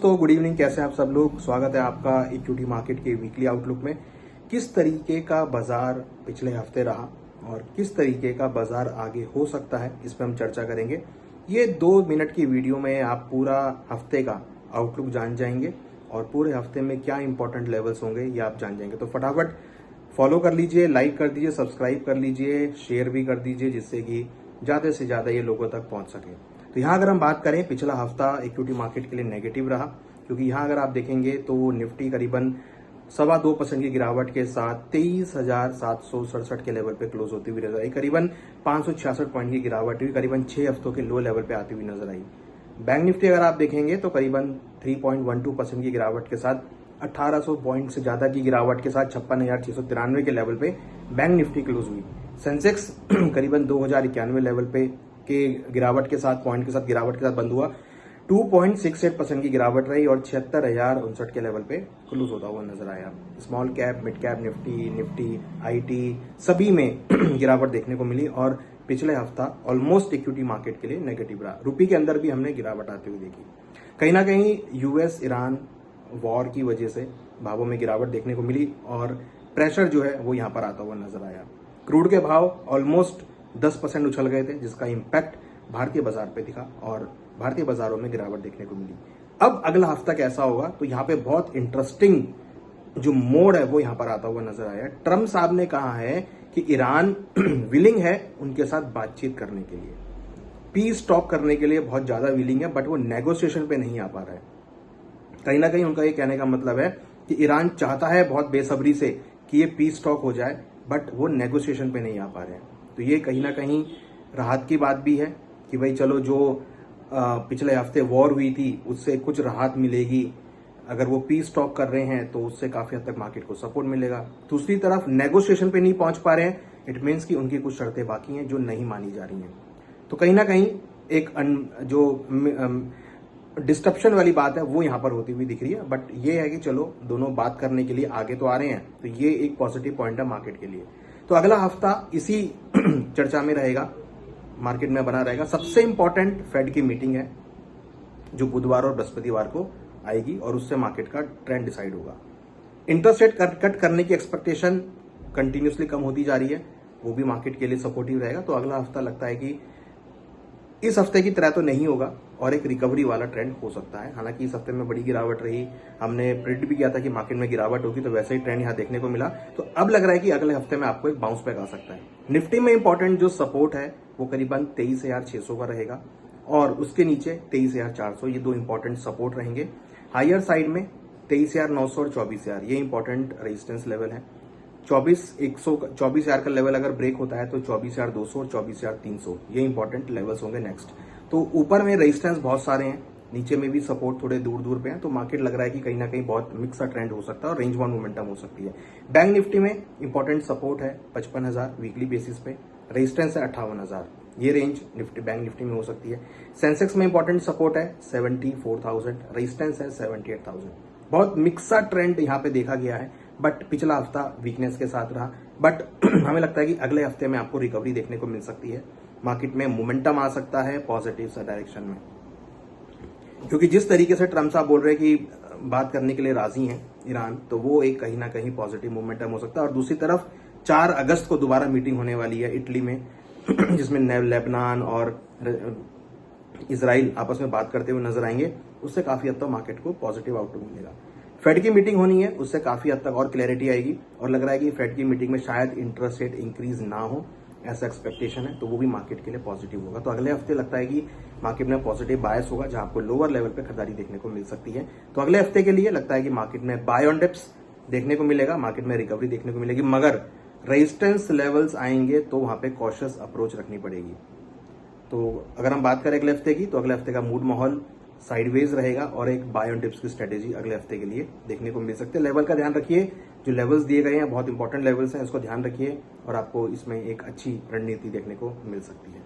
तो good evening, कैसे हैं आप सब लोग। स्वागत है आपका इक्विटी मार्केट के वीकली आउटलुक में। किस तरीके का बाजार पिछले हफ्ते रहा और किस तरीके का बाजार आगे हो सकता है, इस पर हम चर्चा करेंगे। ये 2 मिनट की वीडियो में आप पूरा हफ्ते का आउटलुक जान जाएंगे और पूरे हफ्ते में क्या इंपॉर्टेंट लेवल्स होंगे ये आप जान जाएंगे। तो फटाफट फॉलो कर लीजिए, लाइक कर दीजिए, सब्सक्राइब कर लीजिए, शेयर भी कर दीजिए, जिससे कि ज्यादा से ज्यादा ये लोगों तक पहुंच सके। तो यहाँ अगर हम बात करें, पिछला हफ्ता इक्विटी मार्केट के लिए नेगेटिव रहा, क्योंकि यहाँ अगर आप देखेंगे तो निफ्टी करीबन 2.25% की गिरावट के साथ 23,767 के लेवल पे क्लोज होती हुई नजर आई। करीबन 566 पॉइंट की गिरावट हुई, करीबन 6 हफ्तों के लो लेवल पे आती हुई नजर आई। बैंक निफ्टी अगर आप देखेंगे तो करीबन 3.12% की गिरावट के साथ 1800 पॉइंट से ज्यादा की गिरावट के साथ 56,693 के लेवल पे बैंक निफ्टी क्लोज हुई। सेंसेक्स करीबन 2091 लेवल पे के गिरावट के साथ पॉइंट के साथ गिरावट के साथ बंद हुआ। 2.68% की गिरावट रही और 76,059 के लेवल पे क्लोज होता हुआ नजर आया। Small cap, mid cap Nifty, IT सभी में गिरावट देखने को मिली और पिछले हफ्ता ऑलमोस्ट इक्विटी मार्केट के लिए नेगेटिव रहा। रुपये के अंदर भी हमने गिरावट आती हुई देखी। कहीं ना कहीं यूएस ईरान वॉर की वजह से भावों में गिरावट देखने को मिली और प्रेशर जो है वो यहाँ पर आता हुआ नजर आया। क्रूड के भाव ऑलमोस्ट 10% उछल गए थे, जिसका इंपैक्ट भारतीय बाजार पे दिखा और भारतीय बाजारों में गिरावट देखने को मिली। अब अगला हफ्ता कैसा होगा, तो यहाँ पे बहुत इंटरेस्टिंग जो मोड है वो यहाँ पर आता हुआ नजर आया। ट्रम्प साहब ने कहा है कि ईरान विलिंग है उनके साथ बातचीत करने के लिए, पीस टॉक करने के लिए बहुत ज्यादा विलिंग है, बट वो नेगोशिएशन पे नहीं आ पा रहा है। कहीं ना कहीं उनका ये कहने का मतलब है कि ईरान चाहता है बहुत बेसब्री से कि ये पीस टॉक हो जाए, बट वो नेगोशिएशन पे नहीं आ पा रहे हैं। तो ये कहीं ना कहीं राहत की बात भी है कि भाई चलो, जो पिछले हफ्ते वॉर हुई थी उससे कुछ राहत मिलेगी। अगर वो पीस टॉक कर रहे हैं तो उससे काफी हद तक मार्केट को सपोर्ट मिलेगा। दूसरी तरफ नेगोशिएशन पे नहीं पहुंच पा रहे हैं, इट मीन्स कि उनकी कुछ शर्तें बाकी हैं जो नहीं मानी जा रही हैं। तो कहीं ना कहीं एक जो डिस्ट्रप्शन वाली बात है वो यहाँ पर होती हुई दिख रही है। बट ये है कि चलो, दोनों बात करने के लिए आगे तो आ रहे हैं, तो ये एक पॉजिटिव पॉइंट है मार्केट के लिए। तो अगला हफ्ता इसी चर्चा में रहेगा, मार्केट में बना रहेगा। सबसे इंपॉर्टेंट फेड की मीटिंग है जो बुधवार और बृहस्पतिवार को आएगी और उससे मार्केट का ट्रेंड डिसाइड होगा। इंटरेस्ट रेट कट करने की एक्सपेक्टेशन कंटिन्यूसली कम होती जा रही है, वो भी मार्केट के लिए सपोर्टिव रहेगा। तो अगला हफ्ता लगता है कि इस हफ्ते की तरह तो नहीं होगा और एक रिकवरी वाला ट्रेंड हो सकता है। हालांकि इस हफ्ते में बड़ी गिरावट रही, हमने प्रिडिक्ट भी किया था कि मार्केट में गिरावट होगी, तो वैसे ही ट्रेंड यहां देखने को मिला। तो अब लग रहा है कि अगले हफ्ते में आपको एक बाउंस बैक आ सकता है। निफ्टी में इंपॉर्टेंट जो सपोर्ट है वो करीबन 23,600 का रहेगा और उसके नीचे 23,400, ये 2 इंपॉर्टेंट सपोर्ट रहेंगे। हायर साइड में 23,900 और 24,000, ये इंपॉर्टेंट रेजिस्टेंस लेवल है। 24,000 का लेवल अगर ब्रेक होता है तो 24,200 और 24,300 ये इंपॉर्टेंट लेवल्स होंगे नेक्स्ट। तो ऊपर में रेजिस्टेंस बहुत सारे हैं, नीचे में भी सपोर्ट थोड़े दूर दूर पे हैं। तो मार्केट लग रहा है कि कहीं ना कहीं बहुत मिक्स ट्रेंड हो सकता है और रेंज बाउंड मोमेंटम हो सकती है। बैंक निफ्टी में इंपॉर्टेंट सपोर्ट है 55,000 वीकली बेसिस पे, रेजिस्टेंस है 58,000, ये रेंज बैंक निफ्टी में हो सकती है। सेंसेक्स में इंपॉर्टेंट सपोर्ट है 74,000, रेजिस्टेंस है 78,000। बहुत मिक्सा ट्रेंड यहाँ पे देखा गया है, बट पिछला हफ्ता वीकनेस के साथ रहा। बट हमें लगता है कि अगले हफ्ते में आपको रिकवरी देखने को मिल सकती है, मार्केट में मोमेंटम आ सकता है पॉजिटिव सा डायरेक्शन में, क्योंकि जिस तरीके से ट्रम्प साहब बोल रहे हैं कि बात करने के लिए राजी हैं ईरान, तो वो एक कहीं ना कहीं पॉजिटिव मोमेंटम हो सकता है। और दूसरी तरफ 4 अगस्त को दोबारा मीटिंग होने वाली है इटली में जिसमें लेबनान और इजराइल आपस में बात करते हुए नजर आएंगे। उससे काफी हद तक मार्केट को पॉजिटिव आउटलुक मिलेगा। फेड की मीटिंग होनी है, उससे काफी हद तक और क्लैरिटी आएगी और लग रहा है कि फेड की मीटिंग में शायद इंटरेस्ट रेट इंक्रीज ना हो, ऐसा एक्सपेक्टेशन है। तो वो भी मार्केट के लिए पॉजिटिव होगा। तो अगले हफ्ते लगता है कि मार्केट में पॉजिटिव बायस होगा, जहां आपको लोअर लेवल पे खरीदारी देखने को मिल सकती है। तो अगले हफ्ते के लिए लगता है कि मार्केट में बाय ऑन डिप्स देखने को मिलेगा, मार्केट में रिकवरी देखने को मिलेगी, मगर रेजिस्टेंस लेवल्स आएंगे तो वहां पे कॉशियस अप्रोच रखनी पड़ेगी। तो अगर हम बात करें अगले हफ्ते की, तो अगले हफ्ते का मूड माहौल साइडवेज रहेगा और एक बाय ऑन डिप्स की स्ट्रेटेजी अगले हफ्ते के लिए देखने को मिल सकती है। लेवल का ध्यान रखिए, जो लेवल्स दिए गए हैं बहुत इंपॉर्टेंट लेवल्स हैं, इसको ध्यान रखिए और आपको इसमें एक अच्छी रणनीति देखने को मिल सकती है।